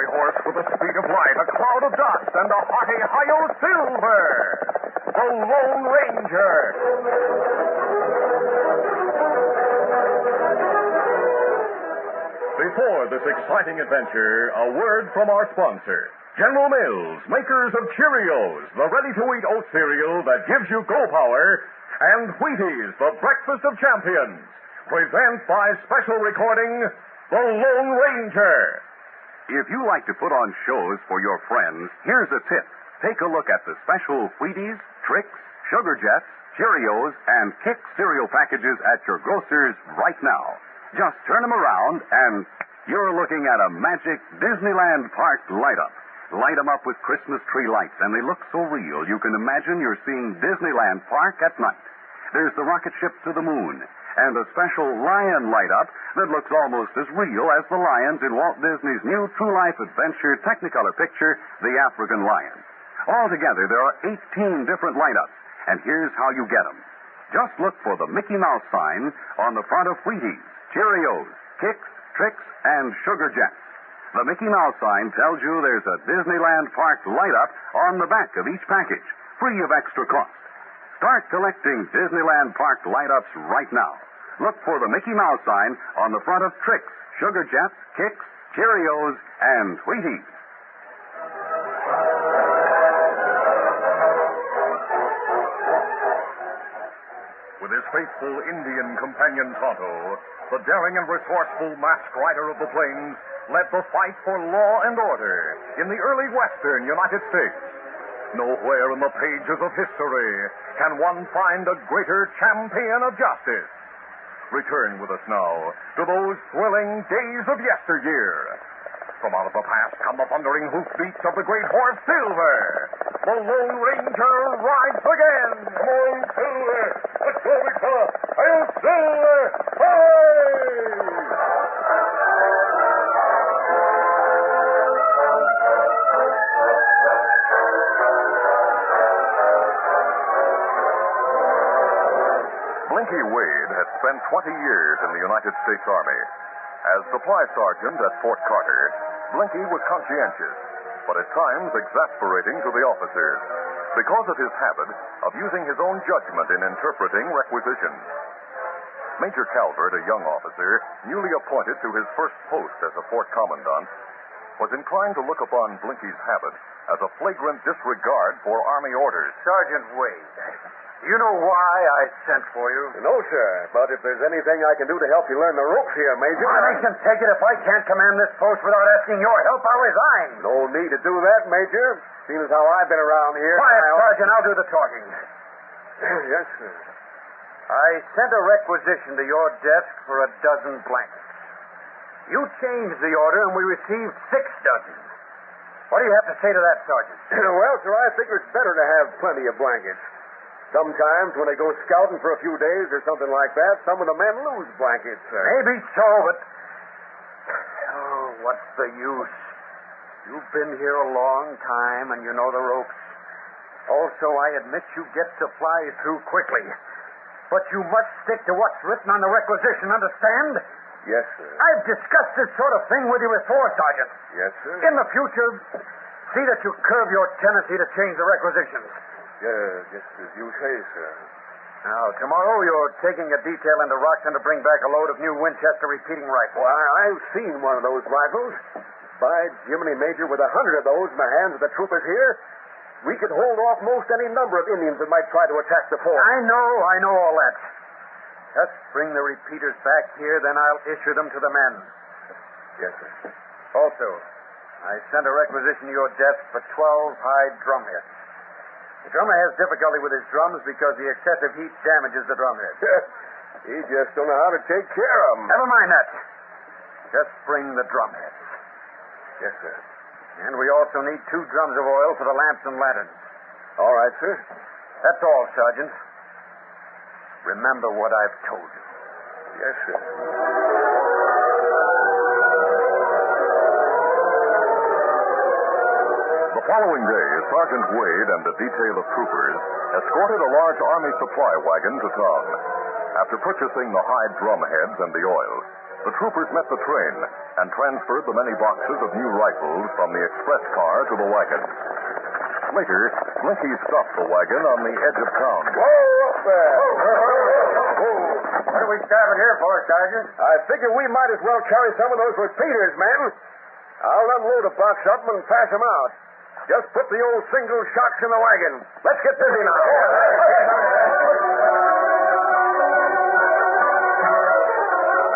fiery horse with the speed of light, a cloud of dust, and a hearty hi-yo silver. The Lone Ranger. Before this exciting adventure, a word from our sponsor. General Mills, makers of Cheerios, the ready-to-eat oat cereal that gives you go power, and Wheaties, the breakfast of champions, present by special recording, The Lone Ranger. If you like to put on shows for your friends, here's a tip. Take a look at the special Wheaties, Trix, Sugar Jets, Cheerios, and Kix cereal packages at your grocer's right now. Just turn them around, and you're looking at a magic Disneyland Park light-up. Light them up with Christmas tree lights, and they look so real you can imagine you're seeing Disneyland Park at night. There's the rocket ship to the moon, and a special lion light-up that looks almost as real as the lions in Walt Disney's new true-life adventure Technicolor picture, The African Lion. Altogether, there are 18 different light-ups, and here's how you get them. Just look for the Mickey Mouse sign on the front of Wheaties, Cheerios, Kix, Trix, and Sugar Jets. The Mickey Mouse sign tells you there's a Disneyland Park light-up on the back of each package, free of extra cost. Start collecting Disneyland Park light-ups right now. Look for the Mickey Mouse sign on the front of Trix, Sugar Jets, Kix, Cheerios, and Wheaties. With his faithful Indian companion Tonto, the daring and resourceful masked rider of the plains led the fight for law and order in the early western United States. Nowhere in the pages of history can one find a greater champion of justice. Return with us now to those thrilling days of yesteryear. From out of the past come the thundering hoofbeats of the great horse Silver. The Lone Ranger rides again. Come on, Silver. Let's go, big fella. Hail, Silver! Hey! Blinky Wade had spent 20 years in the United States Army. As supply sergeant at Fort Carter, Blinky was conscientious, but at times exasperating to the officers because of his habit of using his own judgment in interpreting requisitions. Major Calvert, a young officer, newly appointed to his first post as a fort commandant, was inclined to look upon Blinky's habit as a flagrant disregard for Army orders. Sergeant Wade, you know why I sent for you? No, sir, but if there's anything I can do to help you learn the ropes here, Major... I can take it. If I can't command this post without asking your help, I'll resign. No need to do that, Major. Seeing as how I've been around here... Quiet, Sergeant. I'll do the talking. Yes, sir. I sent a requisition to your desk for 12 blankets. You changed the order, and we received 6 dozen. What do you have to say to that, Sergeant? Well, sir, I figure it's better to have plenty of blankets. Sometimes when they go scouting for a few days or something like that, some of the men lose blankets, sir. Maybe so, but... Oh, what's the use? You've been here a long time, and you know the ropes. Also, I admit you get supplies through quickly. But you must stick to what's written on the requisition, understand? Yes, sir. I've discussed this sort of thing with you before, Sergeant. Yes, sir. In the future, see that you curb your tendency to change the requisitions. Just as you say, sir. Now, tomorrow you're taking a detail into Roxton to bring back a load of new Winchester repeating rifles. Well, I've seen one of those rifles. By Jiminy, Major, with 100 of those in the hands of the troopers here, we could hold off most any number of Indians that might try to attack the fort. I know all that. Just bring the repeaters back here, then I'll issue them to the men. Yes, sir. Also, I sent a requisition to your desk for 12 hide drumheads. The drummer has difficulty with his drums because the excessive heat damages the drumhead. He just don't know how to take care of them. Never mind that. Just bring the drumheads. Yes, sir. And we also need 2 drums of oil for the lamps and lanterns. All right, sir. That's all, Sergeant. Remember what I've told you. Yes, sir. The following day, Sergeant Wade and a detail of troopers escorted a large Army supply wagon to town. After purchasing the hide drum heads and the oil, the troopers met the train and transferred the many boxes of new rifles from the express car to the wagon. Later, Blinky stopped the wagon on the edge of town. Whoa, up there! What are we stopping here for, Sergeant? I figure we might as well carry some of those repeaters, men. I'll unload a box of them and pass them out. Just put the old single shocks in the wagon. Let's get busy now.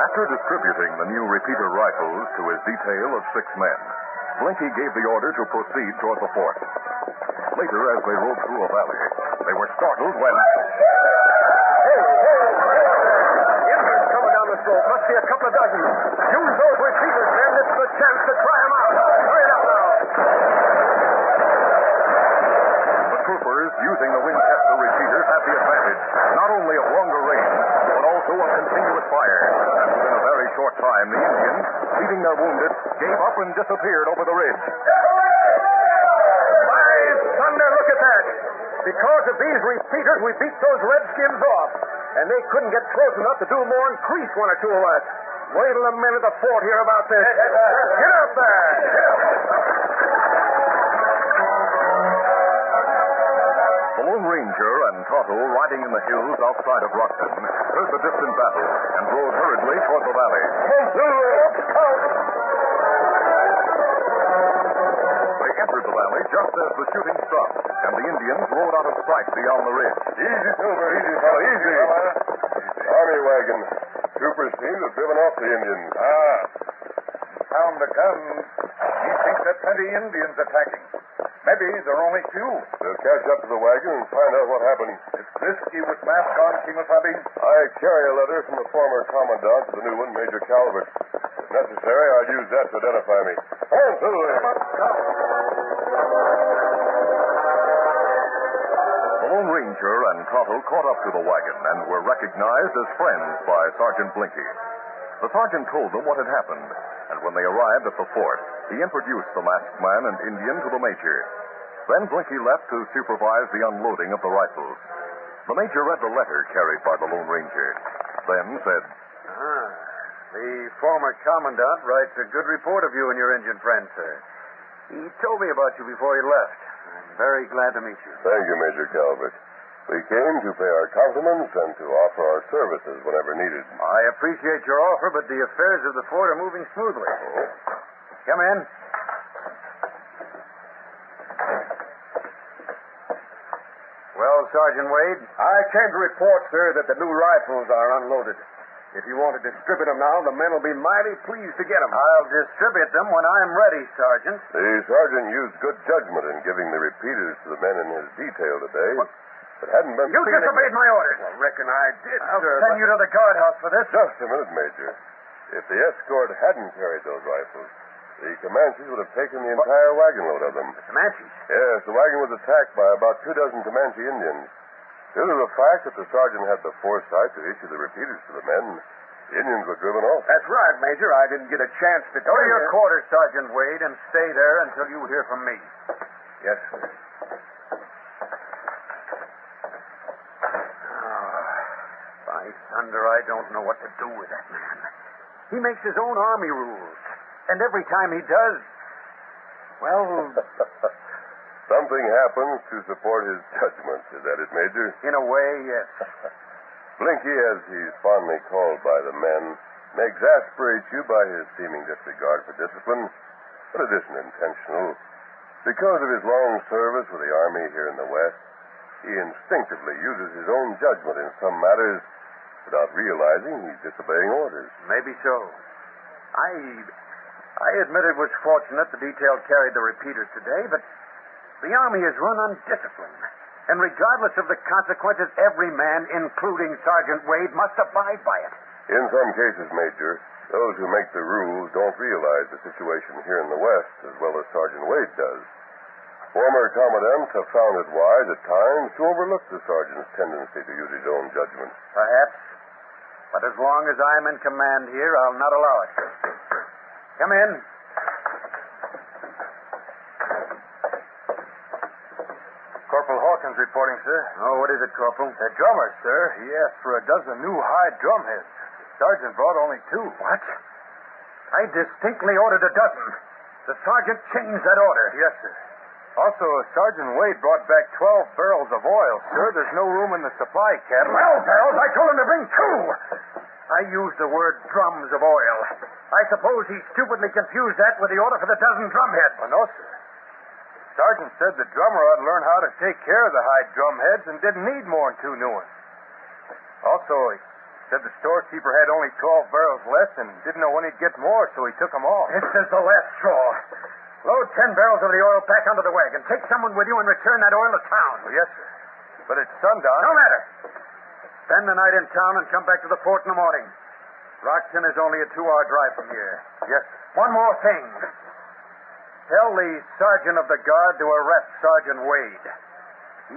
After distributing the new repeater rifles to his detail of 6 men, Blinky gave the order to proceed toward the fort. Later, as they rode through a valley, they were startled when... Indians coming down the slope. Must be a couple of dozen. Use those repeaters, men. This is a chance to try them out. Hurry it up now. The troopers, using the Winchester repeaters, had the advantage, not only of longer range, but also of continuous fire. And within a very short time, the Indians, leaving their wounded, gave up and disappeared over the ridge. By thunder, look at that. Because of these repeaters, we beat those redskins off. And they couldn't get close enough to do more than crease one or two of us. Wait till the men at the fort hear about this. Get up there. The Lone Ranger and Tonto, riding in the hills outside of Rockton, heard the distant battle and rode hurriedly toward the valley. They entered the valley just as the shooting stopped, and the Indians rode out of sight beyond the ridge. Easy, Silver. Easy, fella. Easy. Army wagon. Troopers seem to have driven off the Indians. Found the guns. He thinks there are plenty Indians attacking. Maybe there are only few. We'll catch up to the wagon and find out what happened. Is Brisky with mask on, Kimasabi? I carry a letter from the former commandant to the new one, Major Calvert. If necessary, I'll use that to identify me. Come on, Silver. The Lone Ranger and Tonto caught up to the wagon and were recognized as friends by Sergeant Blinky. The sergeant told them what had happened, and when they arrived at the fort, he introduced the masked man and Indian to the major. Then Blinky left to supervise the unloading of the rifles. The major read the letter carried by the Lone Ranger, then said, The former commandant writes a good report of you and your Indian friend, sir. He told me about you before he left. I'm very glad to meet you. Thank you, Major Calvert. We came to pay our compliments and to offer our services whenever needed. I appreciate your offer, but the affairs of the fort are moving smoothly. Come in. Well, Sergeant Wade? I came to report, sir, that the new rifles are unloaded. If you want to distribute them now, the men will be mighty pleased to get them. I'll distribute them when I'm ready, Sergeant. The sergeant used good judgment in giving the repeaters to the men in his detail today. It hadn't been... You disobeyed my orders. I reckon I did, I'll sir. send you to the guardhouse for this. Just a minute, Major. If the escort hadn't carried those rifles, the Comanches would have taken the entire wagon load of them. Comanches? Yes, the wagon was attacked by about 2 dozen Comanche Indians. Due to the fact that the sergeant had the foresight to issue the repeaters to the men, the Indians were driven off. That's right, Major. I didn't get a chance to Go to your quarters, Sergeant Wade, and stay there until you hear from me. Yes, sir. By thunder, I don't know what to do with that man. He makes his own army rules. And every time he does, well... Something happens to support his judgment. Is that it, Major? In a way, yes. Blinky, as he's fondly called by the men, may exasperate you by his seeming disregard for discipline, but it isn't intentional. Because of his long service with the Army here in the West, he instinctively uses his own judgment in some matters without realizing he's disobeying orders. Maybe so. I admit it was fortunate the detail carried the repeaters today, but the Army is run on discipline. And regardless of the consequences, every man, including Sergeant Wade, must abide by it. In some cases, Major, those who make the rules don't realize the situation here in the West as well as Sergeant Wade does. Former commandants have found it wise at times to overlook the sergeant's tendency to use his own judgment. Perhaps. But as long as I'm in command here, I'll not allow it. Come in. Corporal Hawkins reporting, sir. Oh, what is it, Corporal? The drummer, sir. He asked for a dozen new hide drum heads. Sergeant brought only 2. What? I distinctly ordered a dozen. The sergeant changed that order. Yes, sir. Also, Sergeant Wade brought back 12 barrels of oil, sir. There's no room in the supply cabinet. 12 barrels? I told him to bring 2. I used the word drums of oil. I suppose he stupidly confused that with the order for the dozen drumheads. Oh, no, sir. Sergeant said the drummer ought to learn how to take care of the hide drumheads and didn't need more than 2 new ones. Also, he said the storekeeper had only 12 barrels left and didn't know when he'd get more, so he took them all. This is the last straw. Load 10 barrels of the oil back onto the wagon. Take someone with you and return that oil to town. Oh, yes, sir. But it's sundown. No matter. Spend the night in town and come back to the fort in the morning. Rockton is only a 2-hour drive from here. Yes, sir. One more thing. Tell the sergeant of the guard to arrest Sergeant Wade.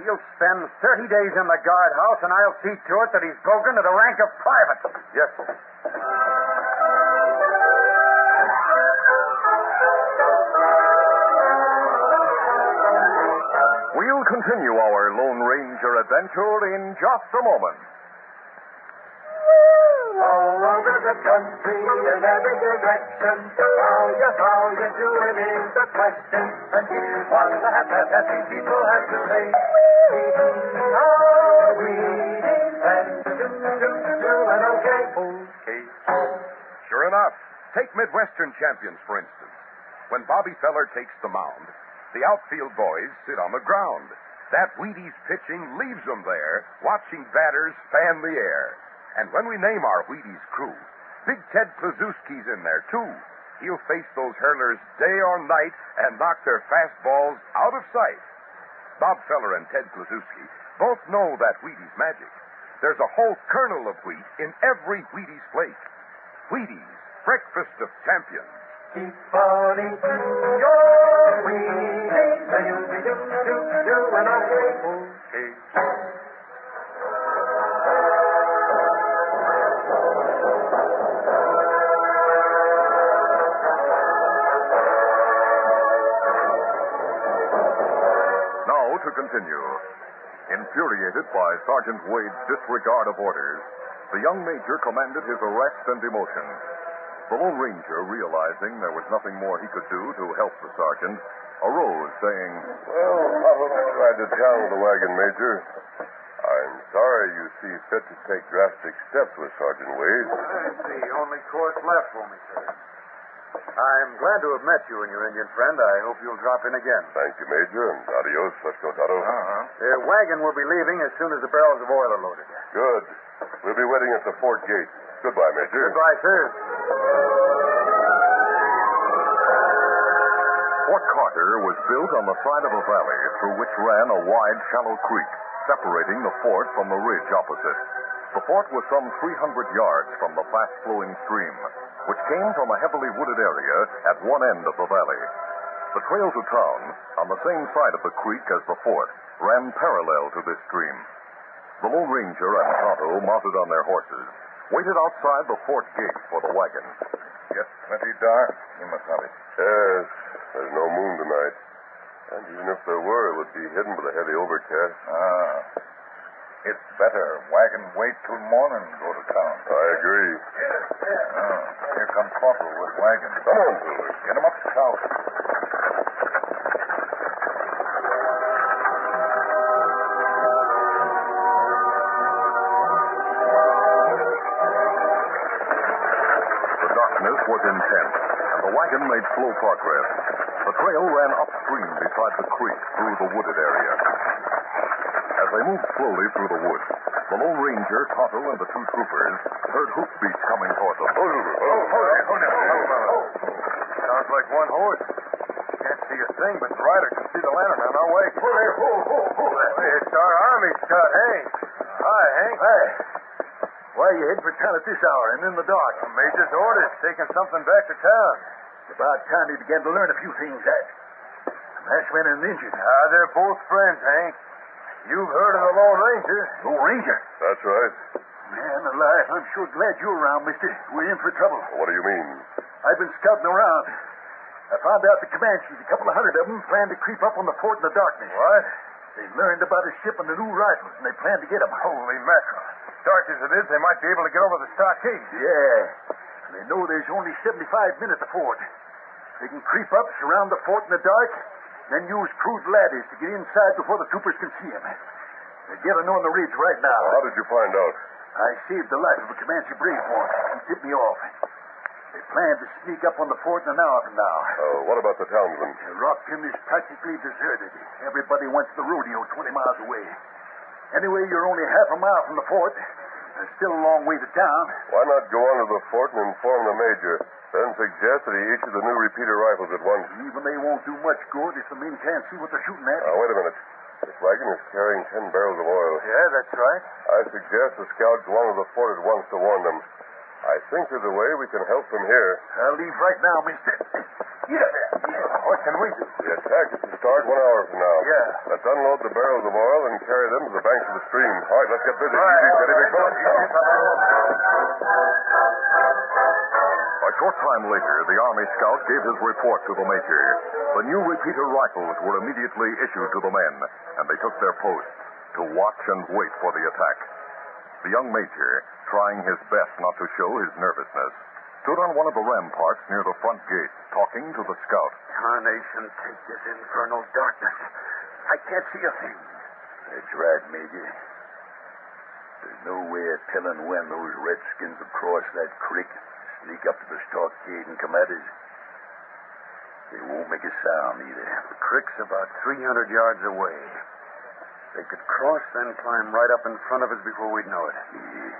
He'll spend 30 days in the guardhouse, and I'll see to it that he's broken to the rank of private. Yes, sir. We'll continue our Lone Ranger adventure in just a moment. All over the country, in every direction, how you doing is the question. And here's what the happy people have to say. Are we and doing okay? Okay. Sure enough. Take Midwestern champions, for instance. When Bobby Feller takes the mound, the outfield boys sit on the ground. That Wheaties pitching leaves them there, watching batters fan the air. And when we name our Wheaties crew, Big Ted Kluszewski's in there, too. He'll face those hurlers day or night and knock their fastballs out of sight. Bob Feller and Ted Kluszewski both know that Wheaties magic. There's a whole kernel of wheat in every Wheaties flake. Wheaties, breakfast of champions. Keep on eating your Wheaties, and you'll be doing okay. Okay. Now to continue. Infuriated by Sergeant Wade's disregard of orders, the young major commanded his arrest and demotion. The Lone Ranger, realizing there was nothing more he could do to help the sergeant, arose, saying, Well, Papa tried to tell the wagon, Major. I'm sorry you see fit to take drastic steps with Sergeant Wade. That's the only course left for me, sir. I'm glad to have met you and your Indian friend. I hope you'll drop in again. Thank you, Major, and adios. Let's go, Tonto. The wagon will be leaving as soon as the barrels of oil are loaded. Good. We'll be waiting at the fort gate. Goodbye, Major. Goodbye, sir. Fort Carter was built on the side of a valley through which ran a wide, shallow creek, separating the fort from the ridge opposite. The fort was some 300 yards from the fast-flowing stream, which came from a heavily wooded area at one end of the valley. The trail to town, on the same side of the creek as the fort, ran parallel to this stream. The Lone Ranger and Tonto, mounted on their horses, waited outside the fort gate for the wagon. Yes, plenty dark. You must have it. Yes, there's no moon tonight. And even if there were, it would be hidden by the heavy overcast. It's better. Wagon wait till morning and go to town. I agree. Here comes Corporal with wagon. Come on, Silver. Get him up south. The darkness was intense, and the wagon made slow progress. The trail ran upstream beside the creek through the wooded area. As they moved slowly through the woods, the Lone Ranger, Tonto, and the two troopers heard hoofbeats coming toward them. Sounds like one horse. Can't see a thing, but the rider can see the lantern on our way. Hey, it's our army, Scott Hank. Hi, Hank. Hey. Why are you heading for town at this hour and in the dark? The Major's orders, taking something back to town. It's about time you began to learn a few things, that. A masked man and an Indian. They're both friends, Hank. You've heard of the Lone Ranger. Lone Ranger? That's right. Man alive, I'm sure glad you're around, mister. We're in for trouble. What do you mean? I've been scouting around. I found out the Comanches, a couple of hundred of them, planned to creep up on the fort in the darkness. What? They learned about a ship and the new rifles, and they planned to get them. Holy mackerel. Dark as it is, they might be able to get over the stockade. Yeah. And they know there's only 75 men at the fort. They can creep up, surround the fort in the dark, then use crude ladders to get inside before the troopers can see them. They're getting on the ridge right now. How did you find out? I saved the life of a Comanche brave once. He tipped me off. They plan to sneak up on the fort in an hour from now. What about the townsmen? Rockton is practically deserted. Everybody went to the rodeo 20 miles away. Anyway, you're only half a mile from the fort. There's still a long way to town. Why not go on to the fort and inform the major? Then suggest that he issue the new repeater rifles at once. Even they won't do much good if the men can't see what they're shooting at. Now, wait a minute. This wagon is carrying 10 barrels of oil. Yeah, that's right. I suggest the scout go on to the fort at once to warn them. I think there's a way we can help them here. I'll leave right now, mister. Yeah. What can we do? The attack is to start 1 hour from now. Yeah. Let's unload the barrels of oil and carry them to the banks of the stream. All right, let's get busy. Easy, steady, big fella. A short time later, the Army scout gave his report to the major. The new repeater rifles were immediately issued to the men, and they took their posts to watch and wait for the attack. The young major, trying his best not to show his nervousness, stood on one of the ramparts near the front gate, talking to the scout. Tarnation, take this infernal darkness. I can't see a thing. That's right, Major. There's no way of telling when those redskins will cross that creek, sneak up to the stockade and come at us. They won't make a sound either. The creek's about 300 yards away. They could cross, then climb right up in front of us before we'd know it. Yeah.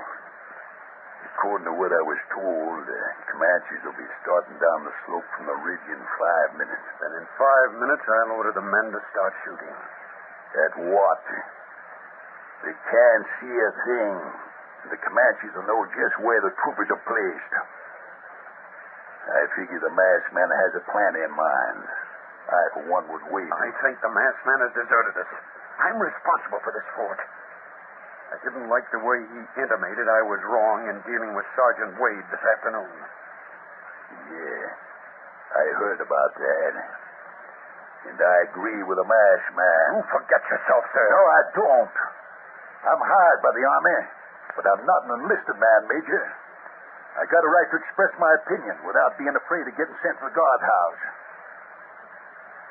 According to what I was told, Comanches will be starting down the slope from the ridge in 5 minutes. Then in 5 minutes, I'll order the men to start shooting. At what? They can't see a thing. The Comanches will know just where the troopers are placed. I figure the masked man has a plan in mind. I, for one, would wait. I think the masked man has deserted us. I'm responsible for this fort. I didn't like the way he intimated I was wrong in dealing with Sergeant Wade this afternoon. Yeah, I heard about that. And I agree with the masked man. You forget yourself, sir. No, I don't. I'm hired by the Army, but I'm not an enlisted man, Major. I got a right to express my opinion without being afraid of getting sent to the guardhouse.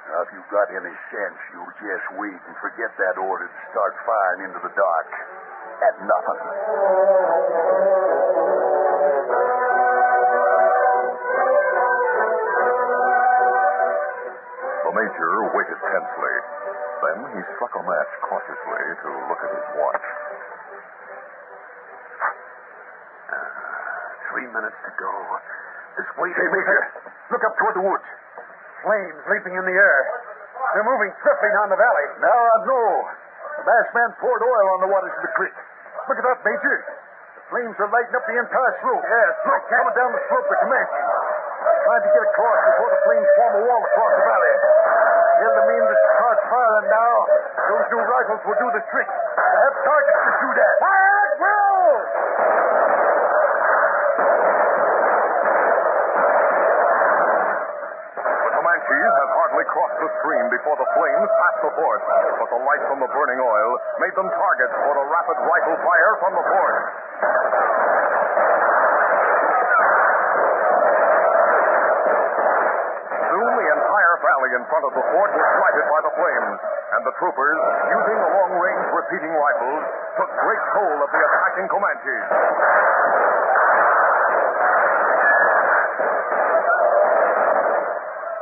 Now, if you've got any sense, you'll just wait and forget that order to start firing into the dark at nothing. The major waited tensely. Then he struck a match cautiously to look at his watch. 3 minutes to go. This way. Hey, Major, look up toward the woods. Flames leaping in the air. They're moving swiftly down the valley. Now I know. The masked man poured oil on the waters of the creek. Look at that, Major. The flames are lighting up the entire slope. Yes, look, coming down the slope, the Comanches. Trying to get across before the flames form a wall across the valley. Tell the men to start firing now. Those new rifles will do the trick. They have targets to shoot at. Fire at will! Comanches had hardly crossed the stream before the flames passed the fort, but the light from the burning oil made them targets for the rapid rifle fire from the fort. Soon the entire valley in front of the fort was lighted by the flames, and the troopers, using the long-range repeating rifles, took great hold of the attacking Comanches.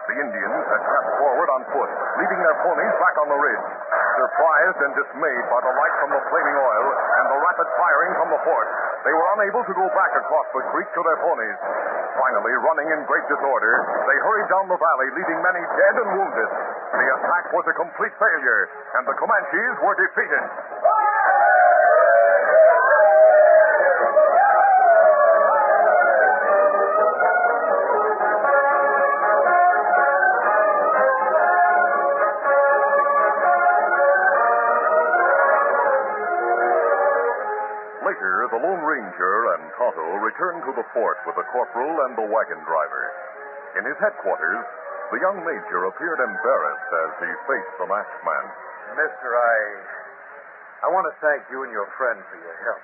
The Indians had crept forward on foot, leaving their ponies back on the ridge. Surprised and dismayed by the light from the flaming oil and the rapid firing from the fort, they were unable to go back across the creek to their ponies. Finally, running in great disorder, they hurried down the valley, leaving many dead and wounded. The attack was a complete failure, and the Comanches were defeated. Later, the Lone Ranger and Tonto returned to the fort with the corporal and the wagon driver. In his headquarters, the young major appeared embarrassed as he faced the masked man. Mister, I want to thank you and your friend for your help.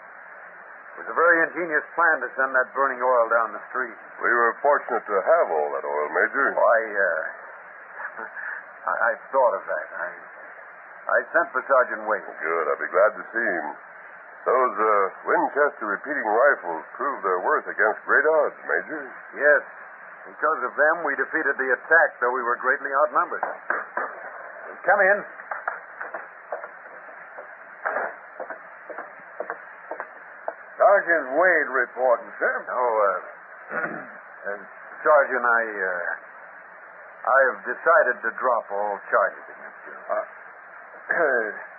It was a very ingenious plan to send that burning oil down the street. We were fortunate to have all that oil, Major. I thought of that. I sent for Sergeant Wade. Good. I'll be glad to see him. Those Winchester repeating rifles proved their worth against great odds, Major. Yes. Because of them, we defeated the attack, though we were greatly outnumbered. Come in. Sergeant Wade reporting, sir. Sergeant, I have decided to drop all charges against you.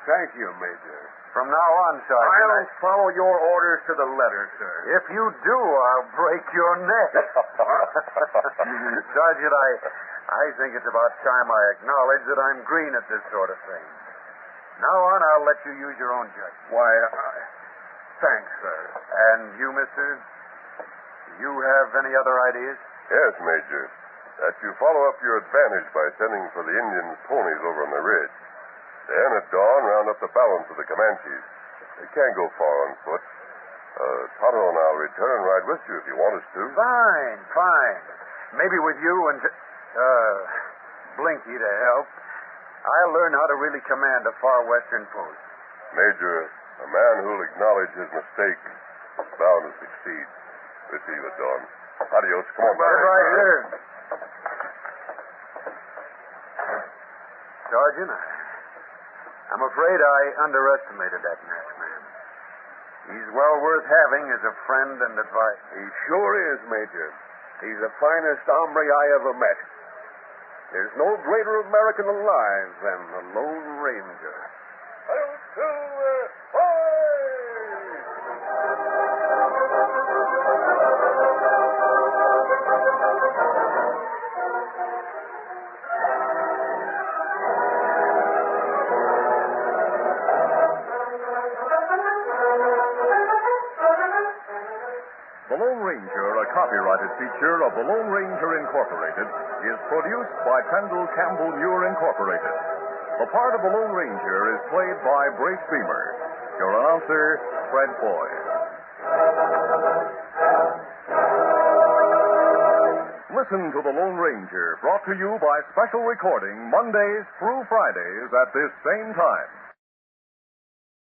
Thank you, Major. From now on, Sergeant, I'll follow your orders to the letter, sir. If you do, I'll break your neck. Sergeant, I think it's about time I acknowledge that I'm green at this sort of thing. Now on, I'll let you use your own judgment. Why, thanks, sir. And you, mister? Do you have any other ideas? Yes, Major. That you follow up your advantage by sending for the Indians' ponies over on the ridge. Then at dawn, round up the balance of the Comanches. They can't go far on foot. Tonto and I'll return and ride with you if you want us to. Fine. Maybe with you and Blinky to help, I'll learn how to really command a far western post. Major, a man who'll acknowledge his mistake is bound to succeed. We'll see you at dawn. Adios. Come on, Get right there. Sergeant, I'm afraid I underestimated that masked man. He's well worth having as a friend and advisor. He sure is, Major. He's the finest hombre I ever met. There's no greater American alive than the Lone Ranger. The Lone Ranger, a copyrighted feature of the Lone Ranger Incorporated, is produced by Trendle Campbell Muir Incorporated. The part of the Lone Ranger is played by Brace Beemer. Your announcer, Fred Boyd. Listen to the Lone Ranger, brought to you by special recording Mondays through Fridays at this same time.